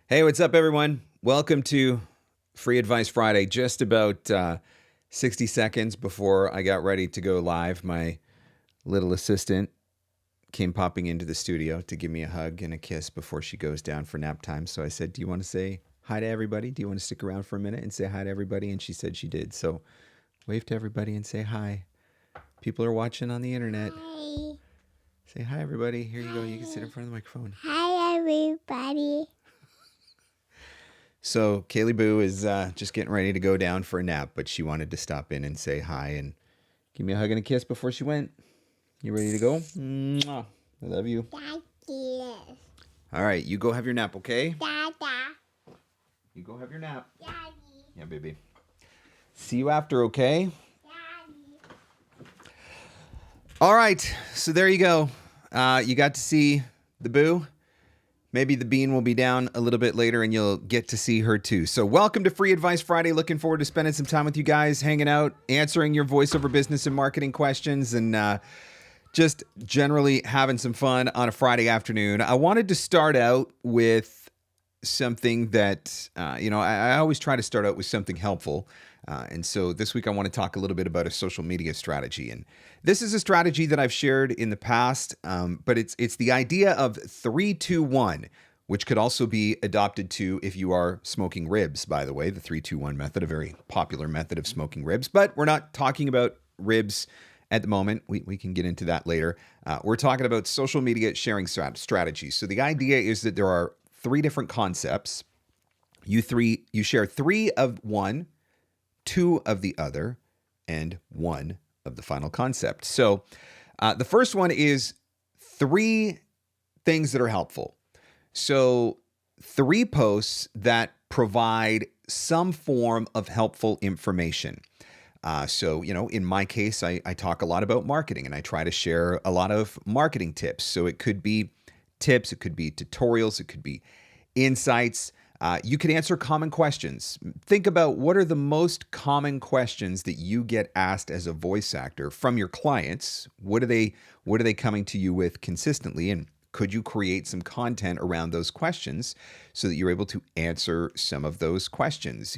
Hey, what's up, everyone? Welcome to Free Advice Friday. Just about 60 seconds before I got ready to go live, my little assistant came popping into the studio to give me a hug and a kiss before she goes down for nap time. So I said, do you want to say hi to everybody? Do you want to stick around for a minute and say hi to everybody? And she said she did. So wave to everybody and say hi. People are watching on the internet. Hi. Say hi, everybody. Here you go. You can sit in front of the microphone. Hi, everybody. So Kaylee Boo is just getting ready to go down for a nap, but she wanted to stop in and say hi and give me a hug and a kiss before she went. You ready to go? Mwah. I love you. Daddy. All right, you go have your nap, okay? Dada. You go have your nap. Daddy. Yeah, baby. See you after, okay? Daddy. All right, so there you go. You got to see the Boo. Maybe the bean will be down a little bit later and you'll get to see her too. So welcome to Free Advice Friday. Looking forward to spending some time with you guys, hanging out, answering your voiceover business and marketing questions, and just generally having some fun on a Friday afternoon. I wanted to start out with something that, I always try to start out with something helpful. And so this week I want to talk a little bit about a social media strategy. And this is a strategy that I've shared in the past, but it's the idea of 3-2-1, which could also be adopted to if you are smoking ribs, by the way, the 3-2-1 method, a very popular method of smoking ribs. But we're not talking about ribs at the moment. We can get into that later. We're talking about social media sharing strategies. So the idea is that there are 3 different concepts. You share 3 of one, 2 of the other, and 1 of the final concept. So the first one is 3 things that are helpful. So 3 posts that provide some form of helpful information. So, in my case, I talk a lot about marketing and I try to share a lot of marketing tips. So it could be tips, it could be tutorials, it could be insights. You can answer common questions. Think about what are the most common questions that you get asked as a voice actor from your clients. What are they coming to you with consistently? And could you create some content around those questions so that you're able to answer some of those questions?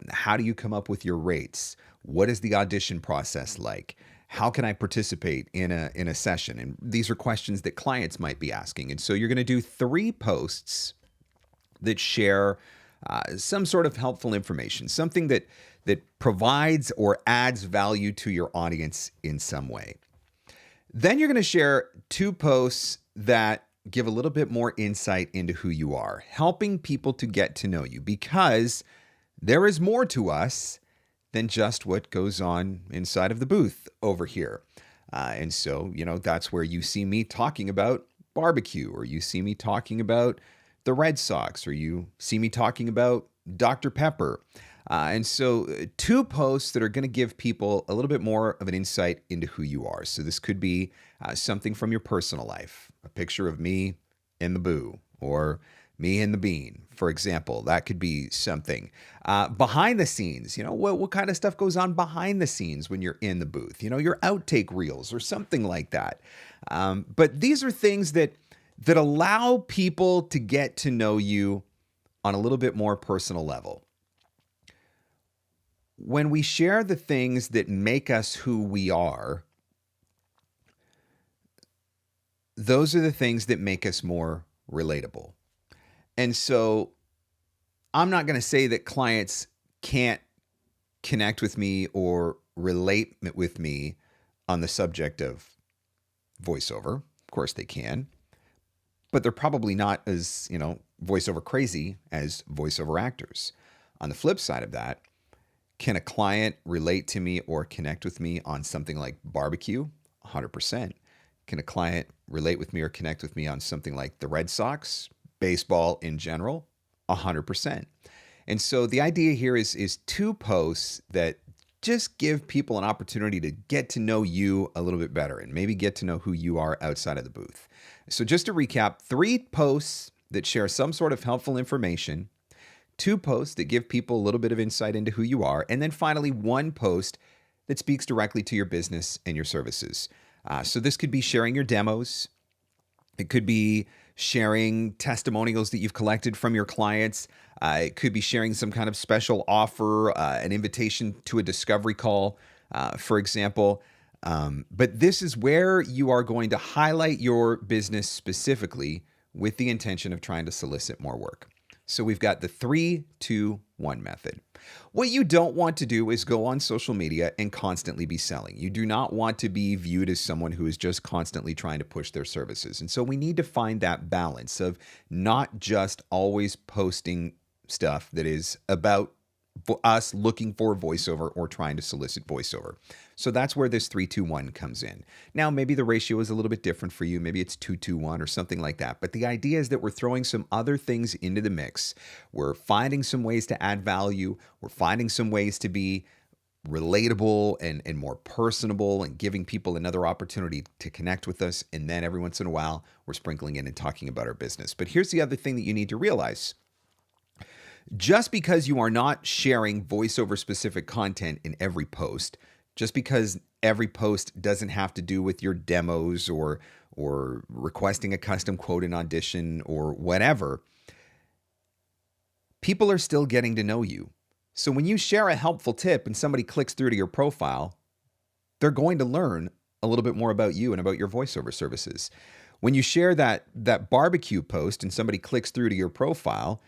How do you come up with your rates? What is the audition process like? How can I participate in a session? And these are questions that clients might be asking. And so you're going to do 3 posts that share some sort of helpful information, something that provides or adds value to your audience in some way. Then you're going to share 2 posts that give a little bit more insight into who you are, helping people to get to know you, because there is more to us than just what goes on inside of the booth over here. And so, that's where you see me talking about barbecue, or you see me talking about the Red Sox, or you see me talking about Dr. Pepper. And so 2 posts that are going to give people a little bit more of an insight into who you are. So this could be something from your personal life, a picture of me and the Boo, or me and the Bean, for example. That could be something. Behind the scenes, what kind of stuff goes on behind the scenes when you're in the booth? Your outtake reels or something like that. But these are things that allow people to get to know you on a little bit more personal level. When we share the things that make us who we are, those are the things that make us more relatable. And so I'm not going to say that clients can't connect with me or relate with me on the subject of voiceover. Of course they can. But they're probably not as, voiceover crazy as voiceover actors. On the flip side of that, can a client relate to me or connect with me on something like barbecue? 100%. Can a client relate with me or connect with me on something like the Red Sox, baseball in general? 100%. And so the idea here is 2 posts that just give people an opportunity to get to know you a little bit better and maybe get to know who you are outside of the booth. So just to recap, 3 posts that share some sort of helpful information, 2 posts that give people a little bit of insight into who you are, and then finally 1 post that speaks directly to your business and your services. So this could be sharing your demos. It could be sharing testimonials that you've collected from your clients. It could be sharing some kind of special offer, an invitation to a discovery call, for example. But this is where you are going to highlight your business specifically with the intention of trying to solicit more work. So we've got the 3-2-1 method. What you don't want to do is go on social media and constantly be selling. You do not want to be viewed as someone who is just constantly trying to push their services. And so we need to find that balance of not just always posting stuff that is about us looking for voiceover or trying to solicit voiceover. So that's where this 3-2-1 comes in. Now, maybe the ratio is a little bit different for you. Maybe it's 2-2-1 or something like that. But the idea is that we're throwing some other things into the mix. We're finding some ways to add value. We're finding some ways to be relatable and more personable and giving people another opportunity to connect with us. And then every once in a while, we're sprinkling in and talking about our business. But here's the other thing that you need to realize. Just because you are not sharing voiceover specific content in every post, just because every post doesn't have to do with your demos or requesting a custom quote in audition or whatever, people are still getting to know you. So when you share a helpful tip and somebody clicks through to your profile, they're going to learn a little bit more about you and about your voiceover services. When you share that barbecue post and somebody clicks through to your profile,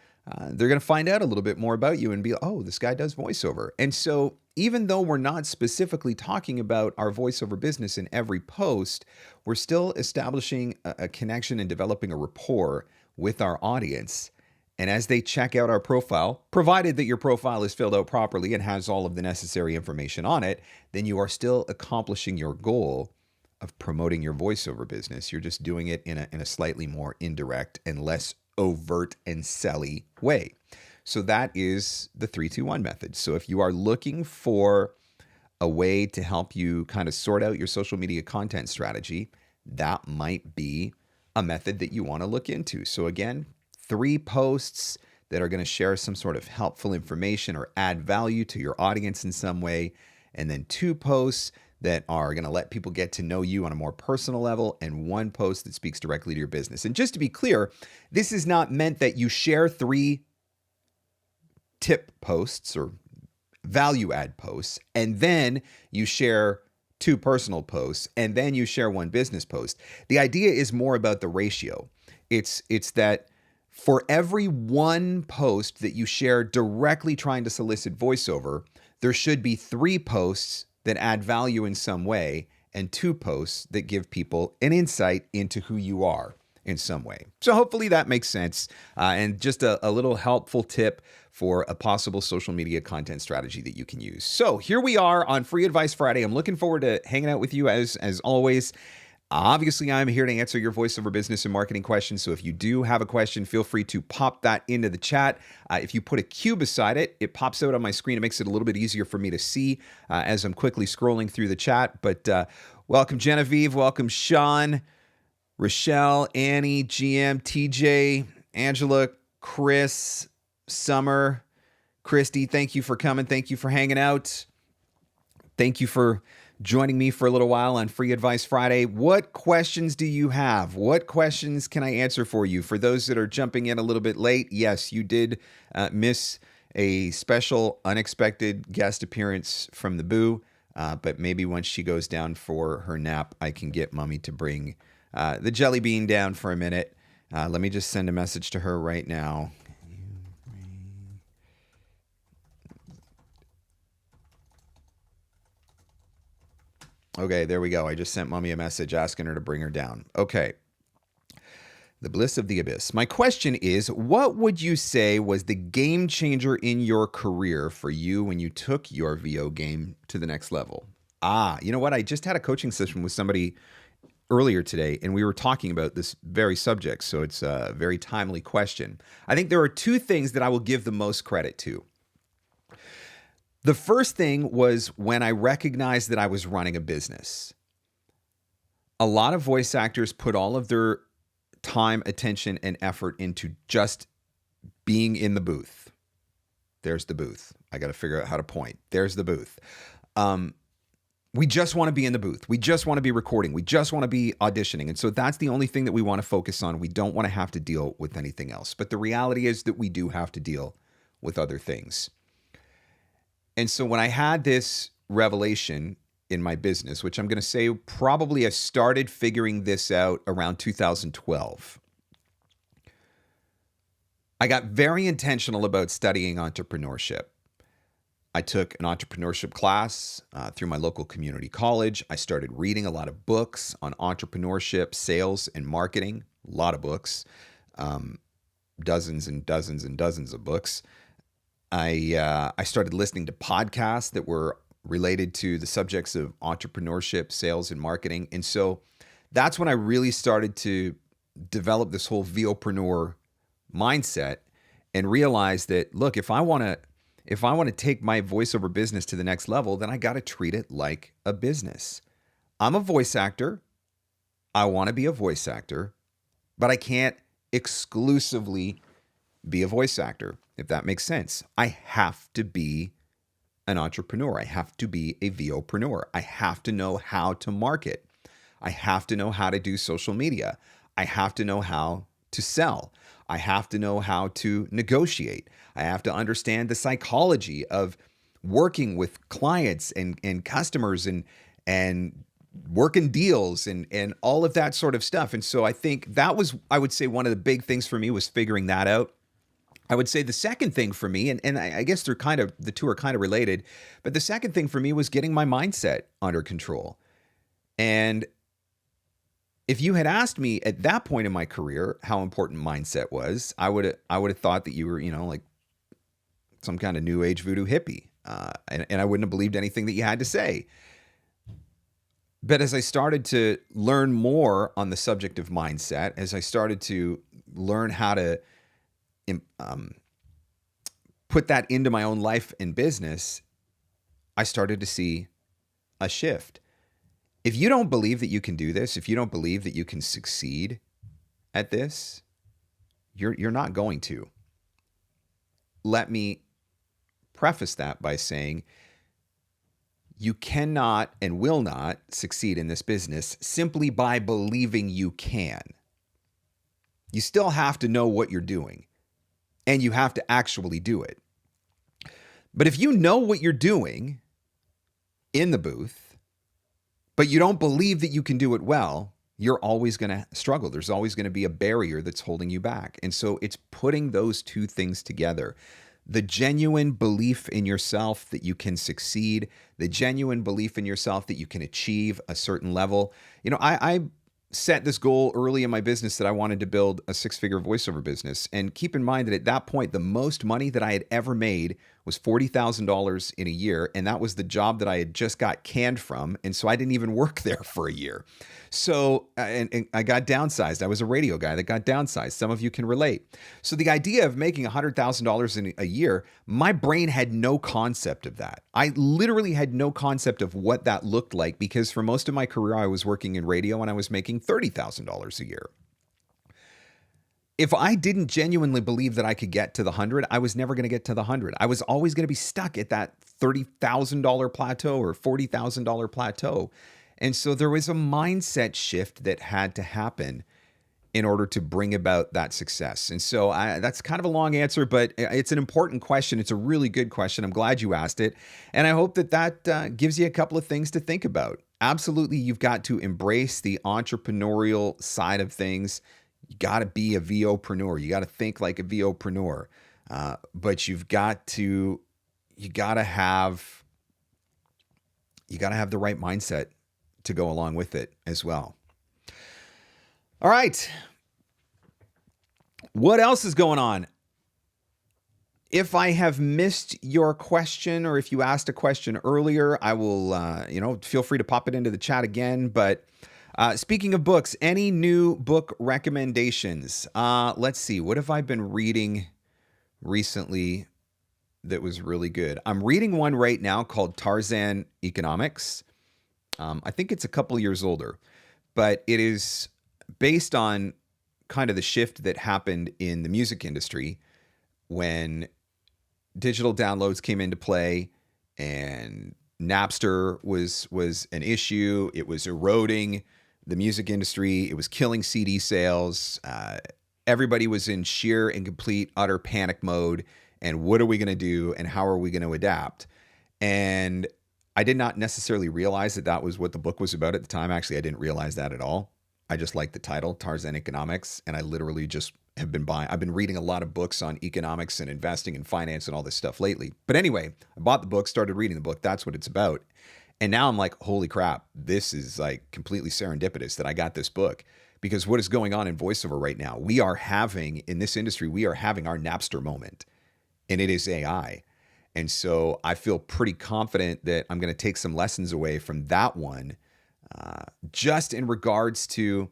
they're going to find out a little bit more about you and be, oh, this guy does voiceover. And so even though we're not specifically talking about our voiceover business in every post, we're still establishing a connection and developing a rapport with our audience. And as they check out our profile, provided that your profile is filled out properly and has all of the necessary information on it, then you are still accomplishing your goal of promoting your voiceover business. You're just doing it in a slightly more indirect and less overt and selly way. So that is the 3-2-1 method. So if you are looking for a way to help you kind of sort out your social media content strategy, that might be a method that you want to look into. So again, 3 posts that are going to share some sort of helpful information or add value to your audience in some way, and then 2 posts that are going to let people get to know you on a more personal level, and 1 post that speaks directly to your business. And just to be clear, this is not meant that you share 3 tip posts or value add posts, and then you share 2 personal posts, and then you share 1 business post. The idea is more about the ratio. It's that for every 1 post that you share directly trying to solicit voiceover, there should be 3 posts that add value in some way, and 2 posts that give people an insight into who you are in some way. So hopefully that makes sense, and just a little helpful tip for a possible social media content strategy that you can use. So here we are on Free Advice Friday. I'm looking forward to hanging out with you as always. Obviously, I'm here to answer your voiceover business and marketing questions. So if you do have a question, feel free to pop that into the chat. If you put a Q beside it, it pops out on my screen. It makes it a little bit easier for me to see as I'm quickly scrolling through the chat. But welcome, Genevieve. Welcome, Sean, Rochelle, Annie, GM, TJ, Angela, Chris, Summer, Christy. Thank you for coming. Thank you for hanging out. Thank you for joining me for a little while on Free Advice Friday. What questions do you have? What questions can I answer for you? For those that are jumping in a little bit late, yes, you did miss a special unexpected guest appearance from the Boo, but maybe once she goes down for her nap, I can get Mommy to bring the jelly bean down for a minute. Let me just send a message to her right now. Okay, there we go. I just sent Mommy a message asking her to bring her down. Okay. The bliss of the abyss. My question is, what would you say was the game changer in your career for you when you took your VO game to the next level? You know what? I just had a coaching session with somebody earlier today, and we were talking about this very subject, so it's a very timely question. I think there are 2 things that I will give the most credit to. The first thing was when I recognized that I was running a business. A lot of voice actors put all of their time, attention, and effort into just being in the booth. There's the booth. I got to figure out how to point. There's the booth. We just want to be in the booth. We just want to be recording. We just want to be auditioning. And so that's the only thing that we want to focus on. We don't want to have to deal with anything else. But the reality is that we do have to deal with other things. And so when I had this revelation in my business, which I'm going to say probably I started figuring this out around 2012, I got very intentional about studying entrepreneurship. I took an entrepreneurship class through my local community college. I started reading a lot of books on entrepreneurship, sales, and marketing. A lot of books, dozens and dozens and dozens of books. I started listening to podcasts that were related to the subjects of entrepreneurship, sales, and marketing. And so that's when I really started to develop this whole VOpreneur mindset and realize that, look, if I want to take my voiceover business to the next level, then I got to treat it like a business. I'm a voice actor. I want to be a voice actor, but I can't exclusively be a voice actor, if that makes sense. I have to be an entrepreneur. I have to be a VOpreneur. I have to know how to market. I have to know how to do social media. I have to know how to sell. I have to know how to negotiate. I have to understand the psychology of working with clients and customers and working deals and all of that sort of stuff. And so I think that was, I would say, one of the big things for me was figuring that out. I would say the second thing for me, and I guess the two are kind of related, but the second thing for me was getting my mindset under control. And if you had asked me at that point in my career how important mindset was, I would have thought that you were, like some kind of new age voodoo hippie, and I wouldn't have believed anything that you had to say. But as I started to learn more on the subject of mindset, as I started to learn how to put that into my own life and business, I started to see a shift. If you don't believe that you can do this, if you don't believe that you can succeed at this, you're not going to. Let me preface that by saying you cannot and will not succeed in this business simply by believing you can. You still have to know what you're doing, and you have to actually do it. But if you know what you're doing in the booth, but you don't believe that you can do it well, you're always going to struggle. There's always going to be a barrier that's holding you back. And so it's putting those two things together. The genuine belief in yourself that you can succeed, the genuine belief in yourself that you can achieve a certain level. I set this goal early in my business that I wanted to build a six-figure voiceover business. And keep in mind that at that point, the most money that I had ever made was $40,000 in a year. And that was the job that I had just got canned from. And so I didn't even work there for a year. So, and I got downsized. I was a radio guy that got downsized. Some of you can relate. So the idea of making $100,000 in a year, my brain had no concept of that. I literally had no concept of what that looked like because for most of my career, I was working in radio and I was making $30,000 a year. If I didn't genuinely believe that I could get to the 100, I was never going to get to the 100. I was always going to be stuck at that $30,000 plateau or $40,000 plateau. And so there was a mindset shift that had to happen in order to bring about that success. And so that's kind of a long answer, but it's an important question. It's a really good question. I'm glad you asked it. And I hope that gives you a couple of things to think about. Absolutely, you've got to embrace the entrepreneurial side of things. You got to be a VOpreneur. You got to think like a VOpreneur. But you got to have the right mindset to go along with it as well. All right. What else is going on? If I have missed your question or if you asked a question earlier, I will, feel free to pop it into the chat again. But speaking of books, any new book recommendations? Let's see. What have I been reading recently that was really good? I'm reading one right now called Tarzan Economics. I think it's a couple years older, but it is based on kind of the shift that happened in the music industry when digital downloads came into play and Napster was an issue. It was eroding the music industry. It was killing CD sales. Everybody was in sheer and complete utter panic mode. And what are we going to do? And how are we going to adapt? And I did not necessarily realize that that was what the book was about at the time. Actually, I didn't realize that at all. I just liked the title, Tarzan Economics. And I literally just have been I've been reading a lot of books on economics and investing and finance and all this stuff lately. But anyway, I bought the book, started reading the book. That's what it's about. And now I'm like, holy crap, this is like completely serendipitous that I got this book, because what is going on in voiceover right now? We are having, in this industry, we are having our Napster moment, and it is AI. And so I feel pretty confident that I'm going to take some lessons away from that one, just in regards to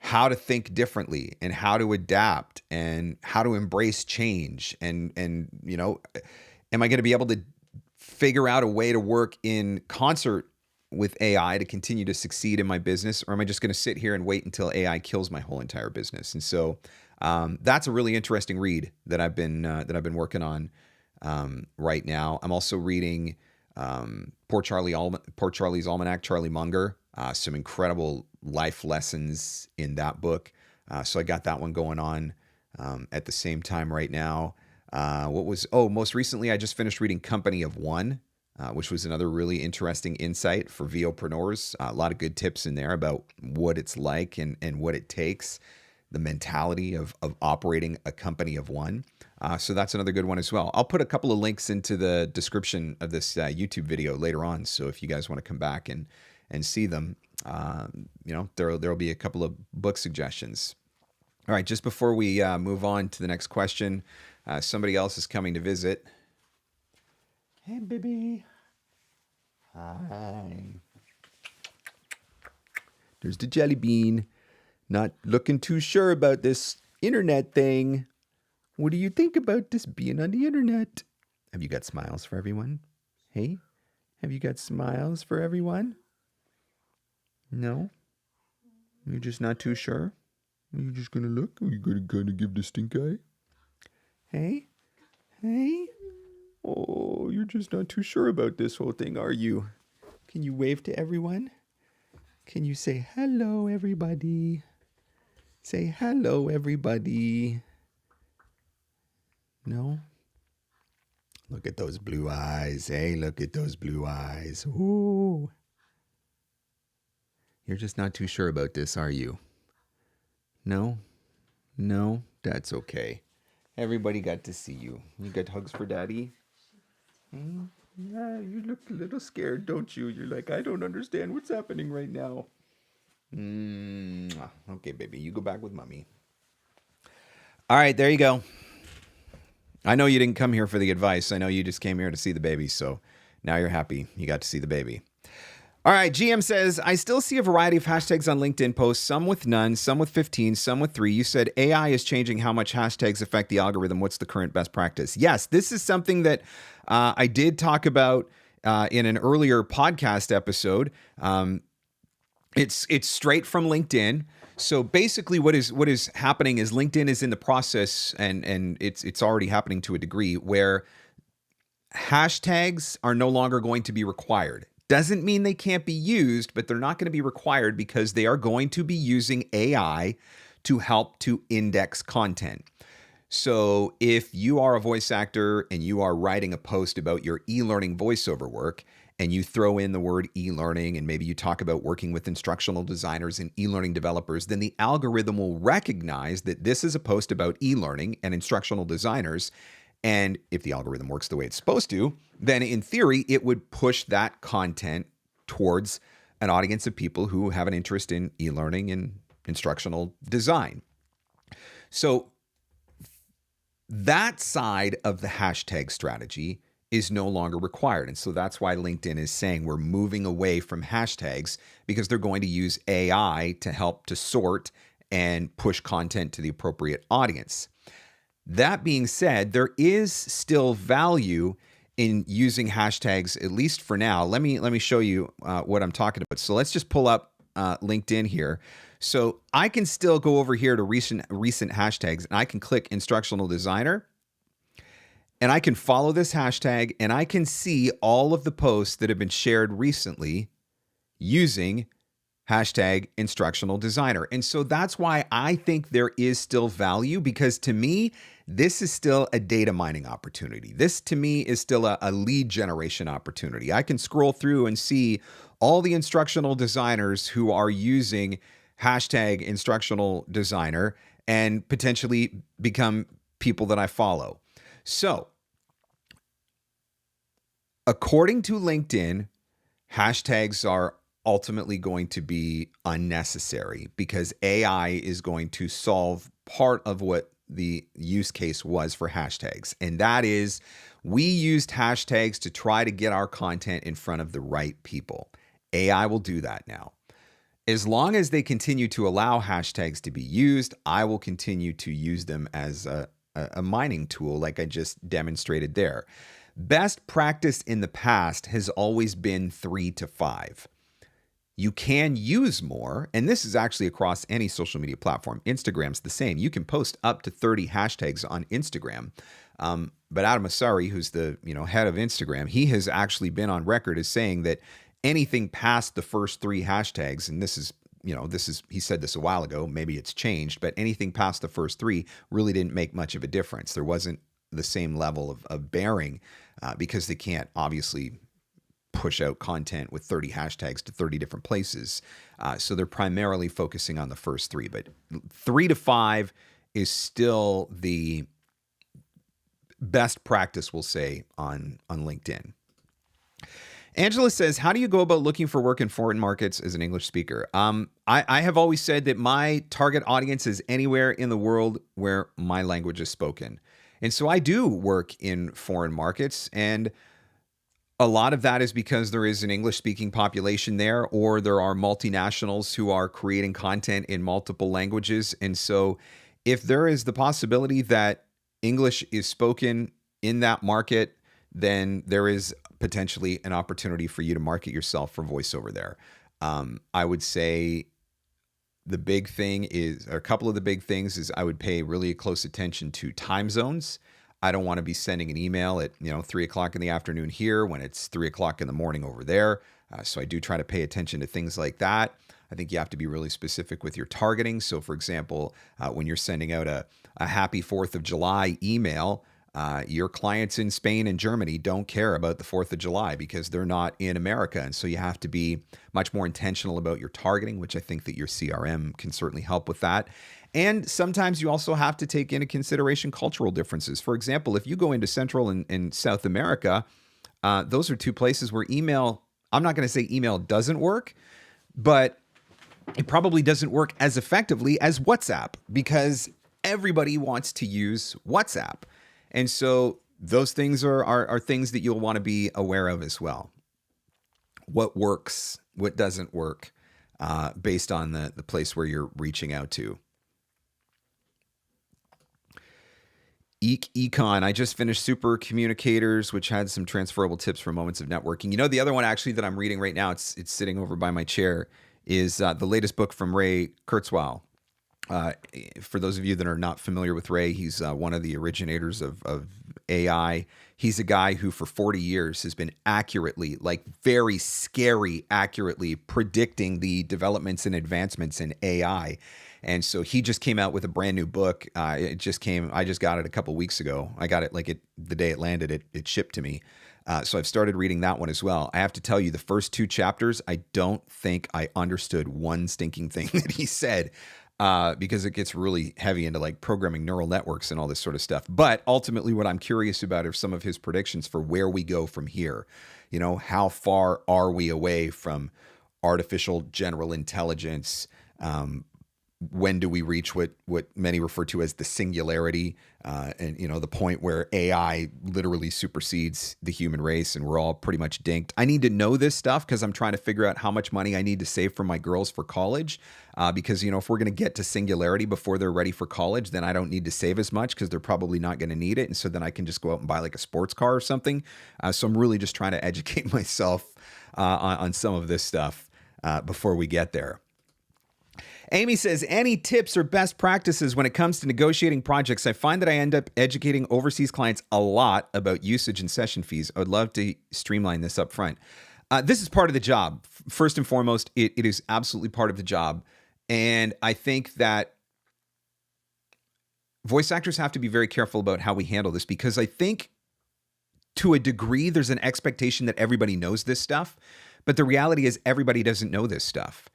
how to think differently and how to adapt and how to embrace change. And you know, am I going to be able to figure out a way to work in concert with AI to continue to succeed in my business? Or am I just going to sit here and wait until AI kills my whole entire business? And so that's a really interesting read that I've been working on right now. I'm also reading Poor Charlie's Almanac, Charlie Munger. Some incredible life lessons in that book. So I got that one going on at the same time right now. Most recently, I just finished reading Company of One, which was another really interesting insight for VOpreneurs. A lot of good tips in there about what it's like and what it takes, the mentality of operating a company of one. So that's another good one as well. I'll put a couple of links into the description of this YouTube video later on. So if you guys want to come back and see them, you know, there'll be a couple of book suggestions. All right, just before we move on to the next question, somebody else is coming to visit. Hey, baby. Hi. There's the jelly bean. Not looking too sure about this internet thing. What do you think about this being on the internet? Have you got smiles for everyone? Hey, have you got smiles for everyone? No? You're just not too sure? Are you just going to look? Are you going to kind of give the stink eye? Hey? Hey? Oh, you're just not too sure about this whole thing, are you? Can you wave to everyone? Can you say hello, everybody? Say hello, everybody. No? Look at those blue eyes. Hey, look at those blue eyes. Ooh. You're just not too sure about this, are you? No? No? That's okay. Everybody got to see you. You got hugs for Daddy? Yeah, you look a little scared, don't you? You're like, I don't understand what's happening right now. Okay, baby, you go back with Mommy. All right, there you go. I know you didn't come here for the advice. I know you just came here to see the baby, so now you're happy you got to see the baby. All right, GM says, I still see a variety of hashtags on LinkedIn posts, some with none, some with 15, some with 3. You said AI is changing how much hashtags affect the algorithm. What's the current best practice? Yes, this is something that I did talk about in an earlier podcast episode. It's straight from LinkedIn. So basically what is happening is LinkedIn is in the process, and it's already happening to a degree, where hashtags are no longer going to be required. Doesn't mean they can't be used, but they're not going to be required because they are going to be using AI to help to index content. So if you are a voice actor and you are writing a post about your e-learning voiceover work, and you throw in the word e-learning, and maybe you talk about working with instructional designers and e-learning developers, then the algorithm will recognize that this is a post about e-learning and instructional designers. And if the algorithm works the way it's supposed to, then in theory, it would push that content towards an audience of people who have an interest in e-learning and instructional design. So that side of the hashtag strategy is no longer required. And so that's why LinkedIn is saying we're moving away from hashtags, because they're going to use AI to help to sort and push content to the appropriate audience. That being said, there is still value in using hashtags, at least for now. Let me show you what I'm talking about. So let's just pull up LinkedIn here. So I can still go over here to recent hashtags, and I can click instructional designer. and I can follow this hashtag and I can see all of the posts that have been shared recently using hashtag instructional designer. And so that's why I think there is still value, because to me, this is still a data mining opportunity. This to me is still a lead generation opportunity. I can scroll through and see all the instructional designers who are using hashtag instructional designer and potentially become people that I follow. So according to LinkedIn, hashtags are ultimately going to be unnecessary because AI is going to solve part of what the use case was for hashtags. And that is, we used hashtags to try to get our content in front of the right people. AI will do that now. As long as they continue to allow hashtags to be used, I will continue to use them as a mining tool like I just demonstrated there. Best practice in the past has always been 3 to 5. You can use more, and this is actually across any social media platform. Instagram's the same. You can post up to 30 hashtags on Instagram. But Adam Asari, who's the head of Instagram, he has actually been on record as saying that anything past the first 3 hashtags, and this is he said this a while ago, maybe it's changed, but anything past the first 3 really didn't make much of a difference. There wasn't the same level of bearing because they can't obviously push out content with 30 hashtags to 30 different places. So they're primarily focusing on the first 3, but 3 to 5 is still the best practice, we'll say, on LinkedIn. Angela says, how do you go about looking for work in foreign markets as an English speaker? I have always said that my target audience is anywhere in the world where my language is spoken. And so I do work in foreign markets, and a lot of that is because there is an English-speaking population there, or there are multinationals who are creating content in multiple languages. And so if there is the possibility that English is spoken in that market, then there is potentially an opportunity for you to market yourself for voiceover there. I would say the big thing is, or a couple of the big things is, I would pay really close attention to time zones. I don't want to be sending an email at 3 o'clock in the afternoon here when it's 3 o'clock in the morning over there. So I do try to pay attention to things like that. I think you have to be really specific with your targeting. So for example, when you're sending out a happy 4th of July email, your clients in Spain and Germany don't care about the 4th of July because they're not in America. And so you have to be much more intentional about your targeting, which I think that your CRM can certainly help with that. And sometimes you also have to take into consideration cultural differences. For example, if you go into Central and South America, those are 2 places where email, I'm not going to say email doesn't work, but it probably doesn't work as effectively as WhatsApp because everybody wants to use WhatsApp. And so those things are things that you'll want to be aware of as well. What works, what doesn't work, based on the place where you're reaching out to. Econ, I just finished Super Communicators, which had some transferable tips for moments of networking. The other one actually that I'm reading right now, it's sitting over by my chair, is the latest book from Ray Kurzweil. For those of you that are not familiar with Ray, he's one of the originators of AI. He's a guy who for 40 years has been accurately, like very scary accurately, predicting the developments and advancements in AI. And so he just came out with a brand new book. I just got it a couple weeks ago. I got it the day it landed, it shipped to me. So I've started reading that one as well. I have to tell you, the first 2 chapters, I don't think I understood one stinking thing that he said. Because it gets really heavy into like programming neural networks and all this sort of stuff. But ultimately, what I'm curious about are some of his predictions for where we go from here. How far are we away from artificial general intelligence? When do we reach what many refer to as the singularity? And the point where AI literally supersedes the human race and we're all pretty much dinked. I need to know this stuff because I'm trying to figure out how much money I need to save for my girls for college. Because, if we're going to get to singularity before they're ready for college, then I don't need to save as much because they're probably not going to need it. And so then I can just go out and buy like a sports car or something. So I'm really just trying to educate myself on some of this stuff before we get there. Amy says, any tips or best practices when it comes to negotiating projects? I find that I end up educating overseas clients a lot about usage and session fees. I would love to streamline this up front. This is part of the job. First and foremost, it is absolutely part of the job. And I think that voice actors have to be very careful about how we handle this, because I think to a degree, there's an expectation that everybody knows this stuff. But the reality is everybody doesn't know this stuff.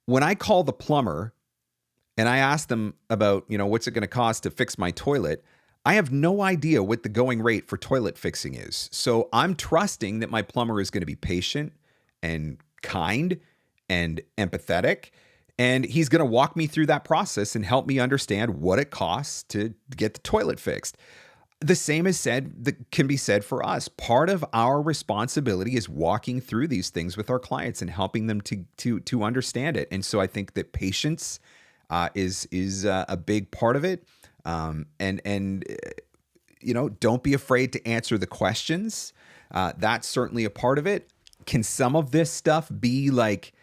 When I call the plumber and I ask them about, what's it going to cost to fix my toilet, I have no idea what the going rate for toilet fixing is. So I'm trusting that my plumber is going to be patient and kind and empathetic, and he's going to walk me through that process and help me understand what it costs to get the toilet fixed. The same can be said for us. Part of our responsibility is walking through these things with our clients and helping them to understand it. And so I think that patience is a big part of it. And don't be afraid to answer the questions. That's certainly a part of it. Can some of this stuff be like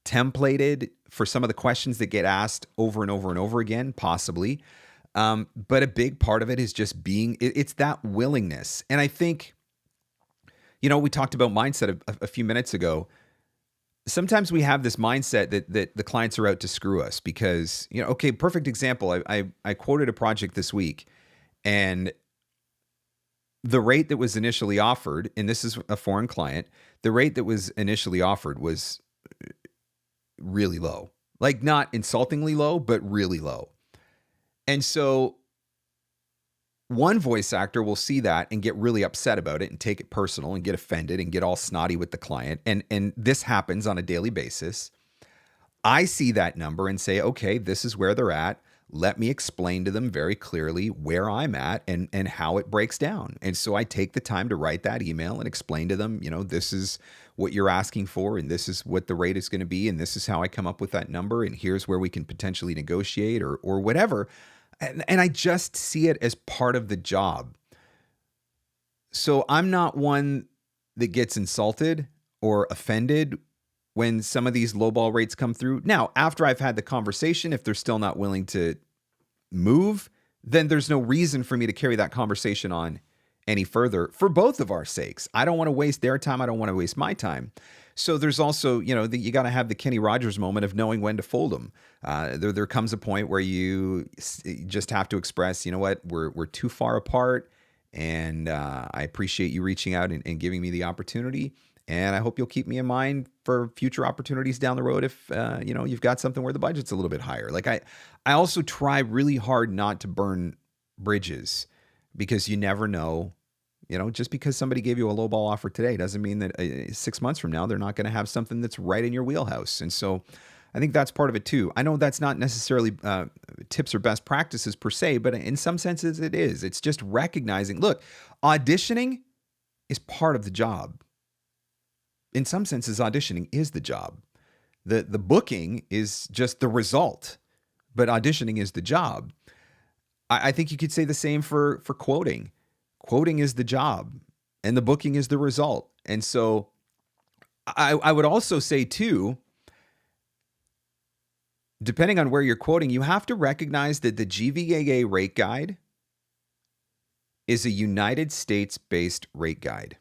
templated for some of the questions that get asked over and over and over again? Possibly. But a big part of it is just it's that willingness. And I think, we talked about mindset a few minutes ago. Sometimes we have this mindset that the clients are out to screw us because, okay, perfect example. I quoted a project this week, and the rate that was initially offered, and this is a foreign client, the rate that was initially offered was really low. Like not insultingly low, but really low. And so one voice actor will see that and get really upset about it and take it personal and get offended and get all snotty with the client. And this happens on a daily basis. I see that number and say, okay, this is where they're at. Let me explain to them very clearly where I'm at and how it breaks down. And so I take the time to write that email and explain to them, this is what you're asking for, and this is what the rate is going to be, and this is how I come up with that number, and here's where we can potentially negotiate or whatever. And I just see it as part of the job. So I'm not one that gets insulted or offended when some of these lowball rates come through. Now, after I've had the conversation, if they're still not willing to move, then there's no reason for me to carry that conversation on any further for both of our sakes. I don't want to waste their time. I don't want to waste my time. So there's also, you got to have the Kenny Rogers moment of knowing when to fold them. There comes a point where you just have to express, you know what, we're too far apart, and I appreciate you reaching out and giving me the opportunity. And I hope you'll keep me in mind for future opportunities down the road if, you've got something where the budget's a little bit higher. Like I also try really hard not to burn bridges, because you never know. Just because somebody gave you a lowball offer today doesn't mean that 6 months from now, they're not going to have something that's right in your wheelhouse. And so I think that's part of it too. I know that's not necessarily tips or best practices per se, but in some senses it is. It's just recognizing, look, auditioning is part of the job. In some senses, auditioning is the job. The booking is just the result, but auditioning is the job. I think you could say the same for quoting. Quoting is the job and the booking is the result. And so I would also say too, depending on where you're quoting, you have to recognize that the GVAA rate guide is a United States-based rate guide.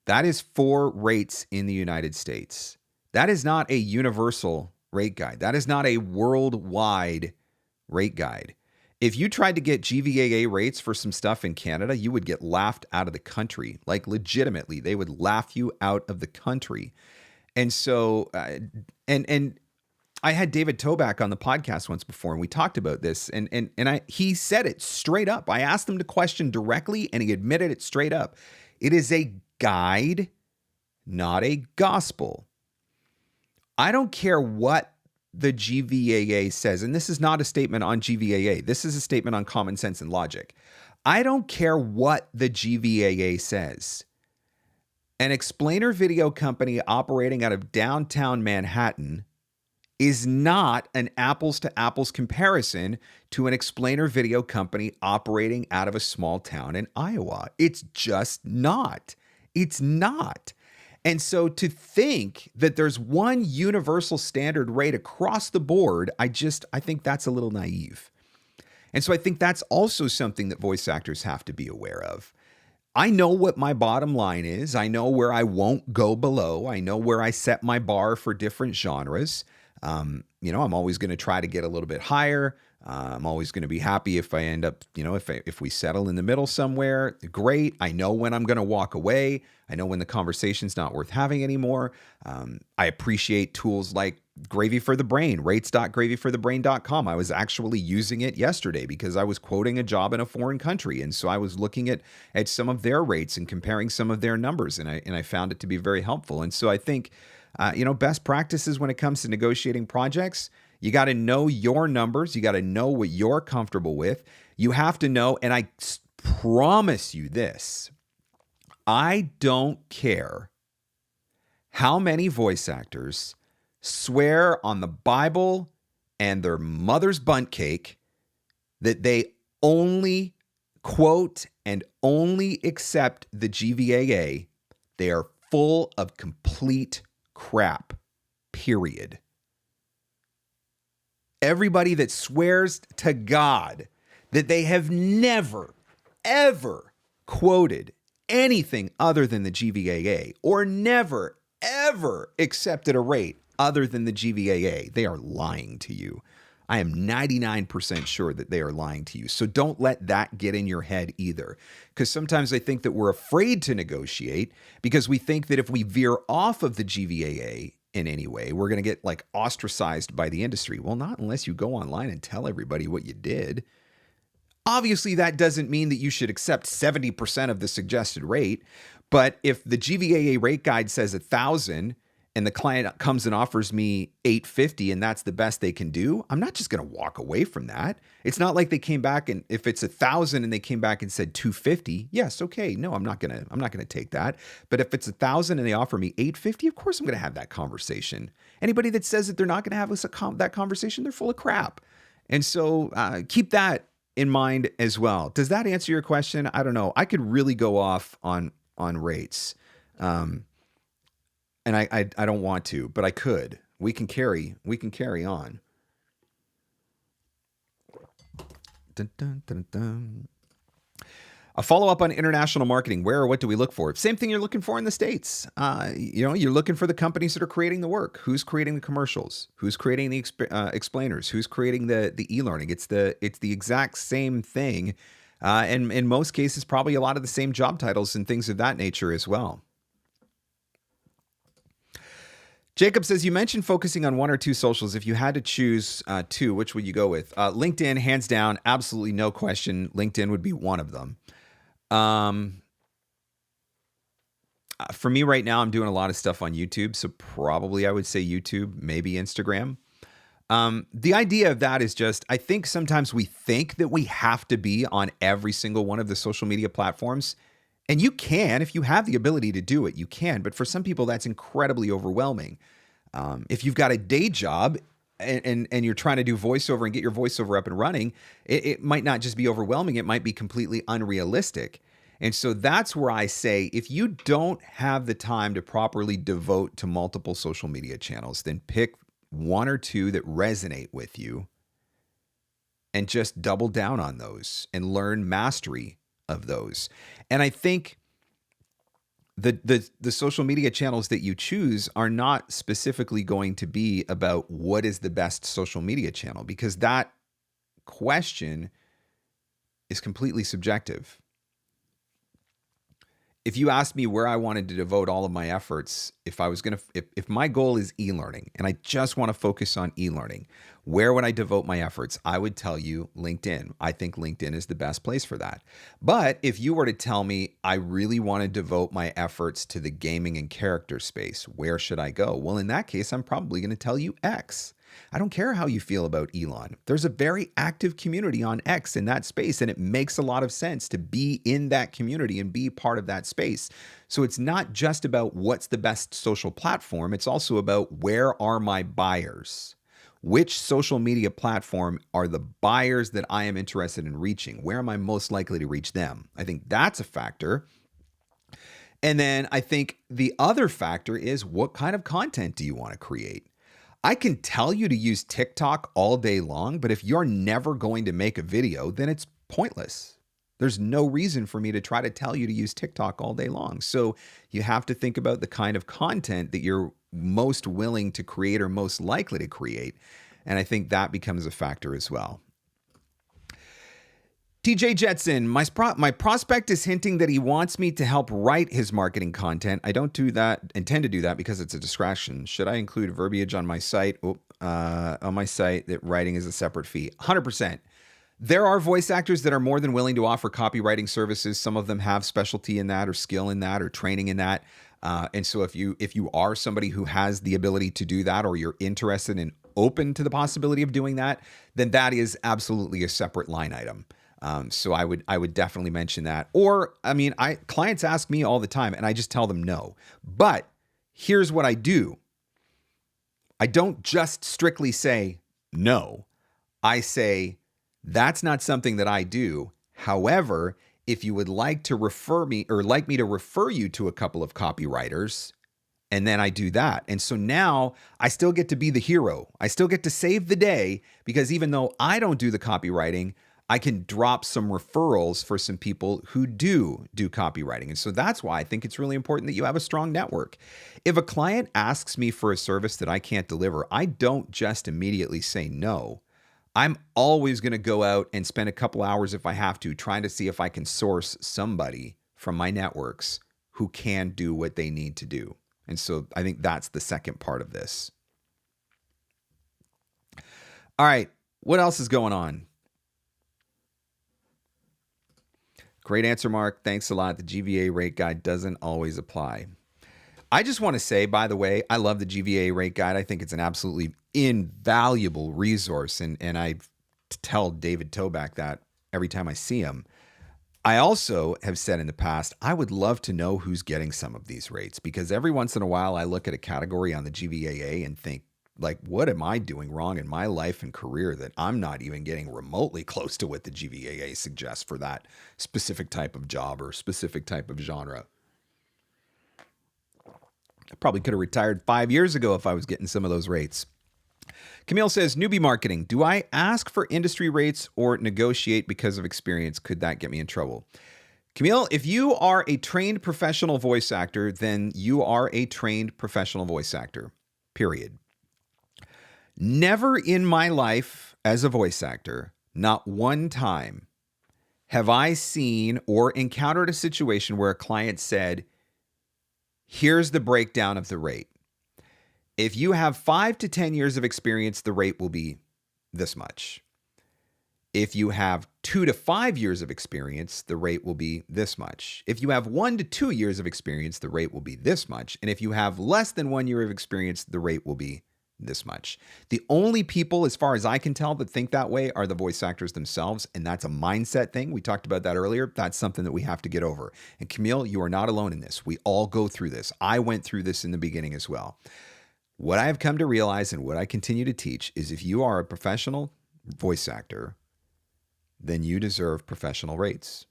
That is for rates in the United States. That is not a universal rate guide. That is not a worldwide rate guide. If you tried to get GVAA rates for some stuff in Canada, you would get laughed out of the country. Like legitimately, they would laugh you out of the country. And so, and I had David Toback on the podcast once before, and we talked about this. And he said it straight up. I asked him to question directly, and he admitted it straight up. It is a guide, not a gospel. I don't care what the GVAA says, and this is not a statement on GVAA. This is a statement on common sense and logic. I don't care what the GVAA says. An explainer video company operating out of downtown Manhattan is not an apples to apples comparison to an explainer video company operating out of a small town in Iowa. It's just not. It's not. And so to think that there's one universal standard rate across the board, I think that's a little naive. And so I think that's also something that voice actors have to be aware of. I know what my bottom line is. I know where I won't go below. I know where I set my bar for different genres. I'm always going to try to get a little bit higher. I'm always going to be happy if I end up, if we settle in the middle somewhere, great. I know when I'm going to walk away. I know when the conversation's not worth having anymore. I appreciate tools like Gravy for the Brain, rates.gravyforthebrain.com. I was actually using it yesterday because I was quoting a job in a foreign country. And so I was looking at some of their rates and comparing some of their numbers. And I found it to be very helpful. And so I think, best practices when it comes to negotiating projects, you got to know your numbers. You got to know what you're comfortable with. You have to know, and I promise you this, I don't care how many voice actors swear on the Bible and their mother's bundt cake that they only quote and only accept the GVAA. They are full of complete crap, period. Everybody that swears to God that they have never, ever quoted anything other than the GVAA or never, ever accepted a rate other than the GVAA, they are lying to you. I am 99% sure that they are lying to you. So don't let that get in your head either. Because sometimes I think that we're afraid to negotiate because we think that if we veer off of the GVAA in any way, we're going to get like ostracized by the industry. Well, not unless you go online and tell everybody what you did. Obviously, that doesn't mean that you should accept 70% of the suggested rate. But if the GVAA rate guide says 1,000 and the client comes and offers me $850 and that's the best they can do, I'm not just going to walk away from that. It's not like they came back and if it's 1,000 and they came back and said $250, yes, okay, no, I'm not going to take that. But if it's 1,000 and they offer me $850, of course I'm going to have that conversation. Anybody that says that they're not going to have that conversation, they're full of crap. And so keep that in mind as well. Does that answer your question? I don't know. I could really go off on rates. And I don't want to, but I could. We can carry on. Dun, dun, dun, dun. A follow-up on international marketing. Where or what do we look for? Same thing you're looking for in the States. You're looking for the companies that are creating the work. Who's creating the commercials? Who's creating the explainers? Who's creating the e-learning? It's the exact same thing. And in most cases, probably a lot of the same job titles and things of that nature as well. Jacob says, you mentioned focusing on one or two socials. If you had to choose two, which would you go with? LinkedIn, hands down, absolutely no question. LinkedIn would be one of them. For me right now, I'm doing a lot of stuff on YouTube. So probably I would say YouTube, maybe Instagram. The idea of that is just, I think sometimes we think that we have to be on every single one of the social media platforms. And you can, if you have the ability to do it, you can. But for some people, that's incredibly overwhelming. If you've got a day job and you're trying to do voiceover and get your voiceover up and running, it might not just be overwhelming. It might be completely unrealistic. And so that's where I say, if you don't have the time to properly devote to multiple social media channels, then pick one or two that resonate with you and just double down on those and learn mastery of those. And I think the social media channels that you choose are not specifically going to be about what is the best social media channel, because that question is completely subjective. If you asked me where I wanted to devote all of my efforts, if my goal is e-learning and I just want to focus on e-learning, where would I devote my efforts? I would tell you LinkedIn. I think LinkedIn is the best place for that. But if you were to tell me I really want to devote my efforts to the gaming and character space, where should I go? Well, in that case, I'm probably going to tell you X. I don't care how you feel about Elon. There's a very active community on X in that space, and it makes a lot of sense to be in that community and be part of that space. So it's not just about what's the best social platform. It's also about where are my buyers? Which social media platform are the buyers that I am interested in reaching? Where am I most likely to reach them? I think that's a factor. And then I think the other factor is, what kind of content do you want to create? I can tell you to use TikTok all day long, but if you're never going to make a video, then it's pointless. There's no reason for me to try to tell you to use TikTok all day long. So you have to think about the kind of content that you're most willing to create or most likely to create. And I think that becomes a factor as well. TJ Jetson, my prospect is hinting that he wants me to help write his marketing content. I don't intend to do that because it's a distraction. Should I include verbiage on my site? That writing is a separate fee? 100%. There are voice actors that are more than willing to offer copywriting services. Some of them have specialty in that or skill in that or training in that. And so if you are somebody who has the ability to do that, or you're interested and open to the possibility of doing that, then that is absolutely a separate line item. So I would definitely mention that. Or, clients ask me all the time and I just tell them no. But here's what I do. I don't just strictly say no. I say, that's not something that I do. However, if you would like to refer me or like me to refer you to a couple of copywriters, and then I do that. And so now I still get to be the hero. I still get to save the day, because even though I don't do the copywriting, I can drop some referrals for some people who do copywriting. And so that's why I think it's really important that you have a strong network. If a client asks me for a service that I can't deliver, I don't just immediately say no. I'm always going to go out and spend a couple hours if I have to, trying to see if I can source somebody from my networks who can do what they need to do. And so I think that's the second part of this. All right, what else is going on? Great answer, Mark. Thanks a lot. The GVA rate guide doesn't always apply. I just want to say, by the way, I love the GVA rate guide. I think it's an absolutely invaluable resource. And I tell David Toback that every time I see him. I also have said in the past, I would love to know who's getting some of these rates, because every once in a while I look at a category on the GVAA and think, like, what am I doing wrong in my life and career that I'm not even getting remotely close to what the GVAA suggests for that specific type of job or specific type of genre? I probably could have retired 5 years ago if I was getting some of those rates. Camille says, newbie marketing. Do I ask for industry rates or negotiate because of experience? Could that get me in trouble? Camille, if you are a trained professional voice actor, then you are a trained professional voice actor, period. Never in my life as a voice actor, not one time, have I seen or encountered a situation where a client said, here's the breakdown of the rate. If you have 5 to 10 years of experience, the rate will be this much. If you have 2 to 5 years of experience, the rate will be this much. If you have 1 to 2 years of experience, the rate will be this much. And if you have less than 1 year of experience, the rate will be this much. The only people, as far as I can tell, that think that way are the voice actors themselves. And that's a mindset thing. We talked about that earlier. That's something that we have to get over. And Camille, you are not alone in this. We all go through this. I went through this in the beginning as well. What I have come to realize and what I continue to teach is, if you are a professional voice actor, then you deserve professional rates.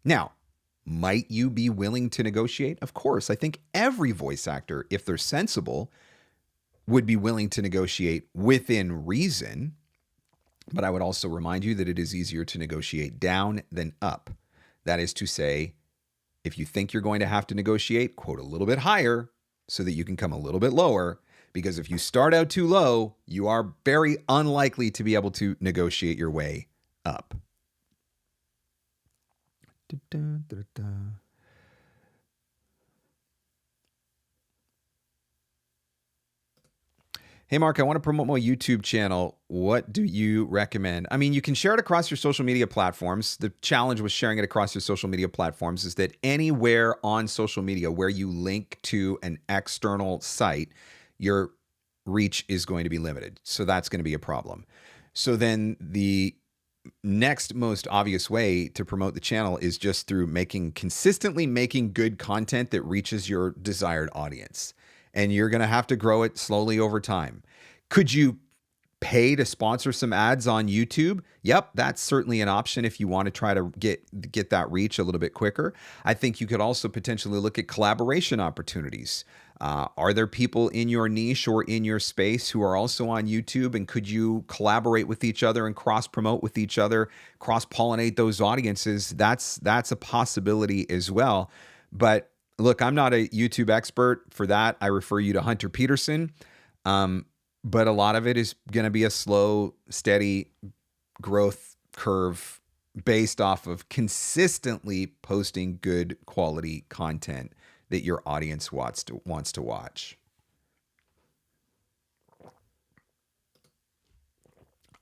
Now, might you be willing to negotiate? Of course. I think every voice actor, if they're sensible, would be willing to negotiate within reason. But I would also remind you that it is easier to negotiate down than up. That is to say, if you think you're going to have to negotiate, quote a little bit higher so that you can come a little bit lower. Because if you start out too low, you are very unlikely to be able to negotiate your way up. Hey, Mark, I want to promote my YouTube channel. What do you recommend? I mean, you can share it across your social media platforms. The challenge with sharing it across your social media platforms is that anywhere on social media where you link to an external site, your reach is going to be limited. So that's going to be a problem. So then the next most obvious way to promote the channel is just through consistently making good content that reaches your desired audience. And you're going to have to grow it slowly over time. Could you pay to sponsor some ads on YouTube? Yep, that's certainly an option if you want to try to get that reach a little bit quicker. I think you could also potentially look at collaboration opportunities. Are there people in your niche or in your space who are also on YouTube, and could you collaborate with each other and cross-promote with each other, cross-pollinate those audiences? That's a possibility as well. But look, I'm not a YouTube expert. For that, I refer you to Hunter Peterson. But a lot of it is going to be a slow, steady growth curve based off of consistently posting good quality content that your audience wants to watch.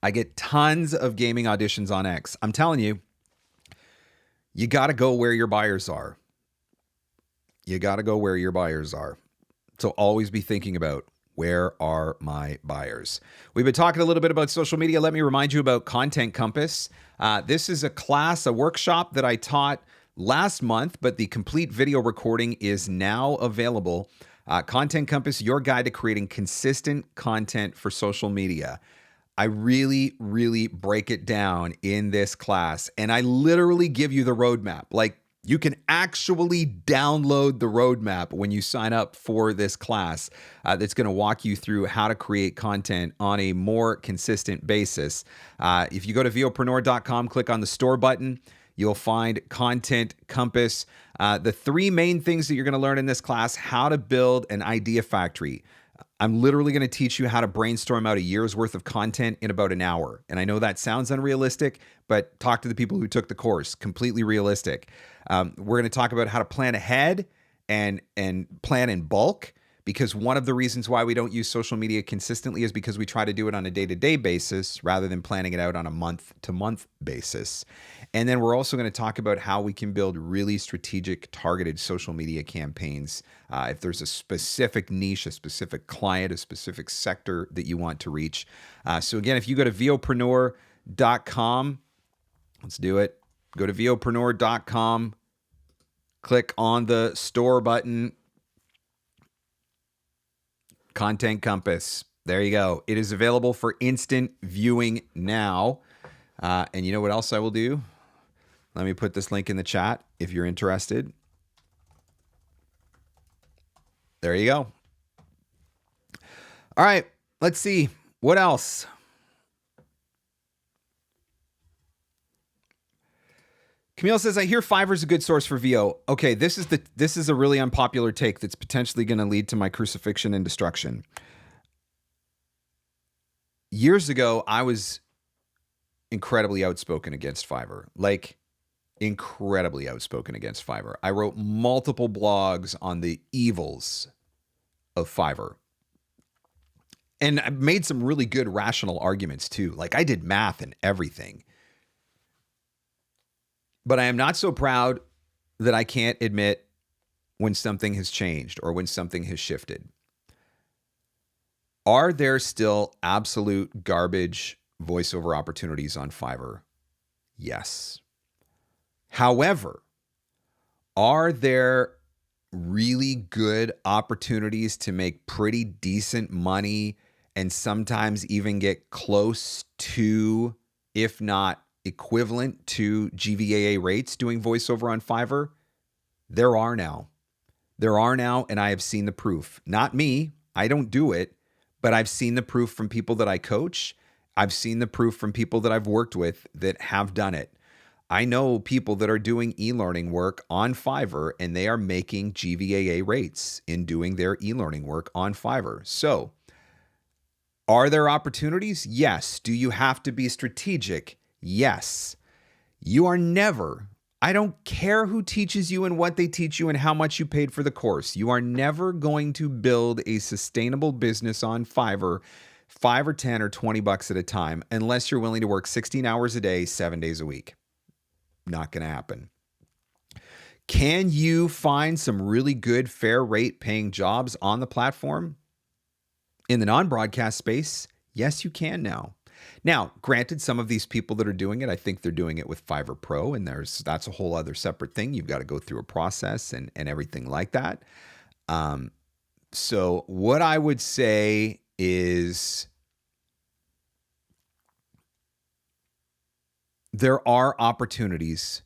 I get tons of gaming auditions on X. I'm telling you, you got to go where your buyers are. You got to go where your buyers are. So always be thinking about, where are my buyers? We've been talking a little bit about social media. Let me remind you about Content Compass. This is a class, a workshop that I taught last month, but the complete video recording is now available. Content Compass, your guide to creating consistent content for social media. I really, really break it down in this class, and I literally give you the roadmap. Like, you can actually download the roadmap when you sign up for this class that's going to walk you through how to create content on a more consistent basis. If you go to VOpreneur.com, click on the store button, you'll find Content Compass. The three main things that you're going to learn in this class: how to build an idea factory. I'm literally going to teach you how to brainstorm out a year's worth of content in about an hour. And I know that sounds unrealistic, but talk to the people who took the course. Completely realistic. We're going to talk about how to plan ahead and plan in bulk, because one of the reasons why we don't use social media consistently is because we try to do it on a day-to-day basis rather than planning it out on a month-to-month basis. And then we're also going to talk about how we can build really strategic, targeted social media campaigns. If there's a specific niche, a specific client, a specific sector that you want to reach. So again, if you go to VOpreneur.com, let's do it. Go to VOpreneur.com, click on the store button, Content Compass. There you go. It is available for instant viewing now. And you know what else I will do? Let me put this link in the chat if you're interested. There you go. All right, let's see. What else? Camille says, I hear Fiverr's a good source for VO. Okay, this is a really unpopular take that's potentially going to lead to my crucifixion and destruction. Years ago, I was incredibly outspoken against Fiverr. Like, incredibly outspoken against Fiverr. I wrote multiple blogs on the evils of Fiverr. And I made some really good rational arguments too. Like, I did math and everything. But I am not so proud that I can't admit when something has changed or when something has shifted. Are there still absolute garbage voiceover opportunities on Fiverr? Yes. However, are there really good opportunities to make pretty decent money and sometimes even get close to, if not equivalent to, GVAA rates doing voiceover on Fiverr? There are now. There are now, and I have seen the proof. Not me, I don't do it, but I've seen the proof from people that I coach. I've seen the proof from people that I've worked with that have done it. I know people that are doing e-learning work on Fiverr, and they are making GVAA rates in doing their e-learning work on Fiverr. So, are there opportunities? Yes. Do you have to be strategic? Yes. You are never, I don't care who teaches you and what they teach you and how much you paid for the course, you are never going to build a sustainable business on Fiverr 5 or 10 or 20 bucks at a time unless you're willing to work 16 hours a day, 7 days a week. Not going to happen. Can you find some really good, fair rate paying jobs on the platform? In the non-broadcast space, yes, you can now. Now, granted, some of these people that are doing it, I think they're doing it with Fiverr Pro, and that's a whole other separate thing. You've got to go through a process and everything like that. So what I would say is there are opportunities,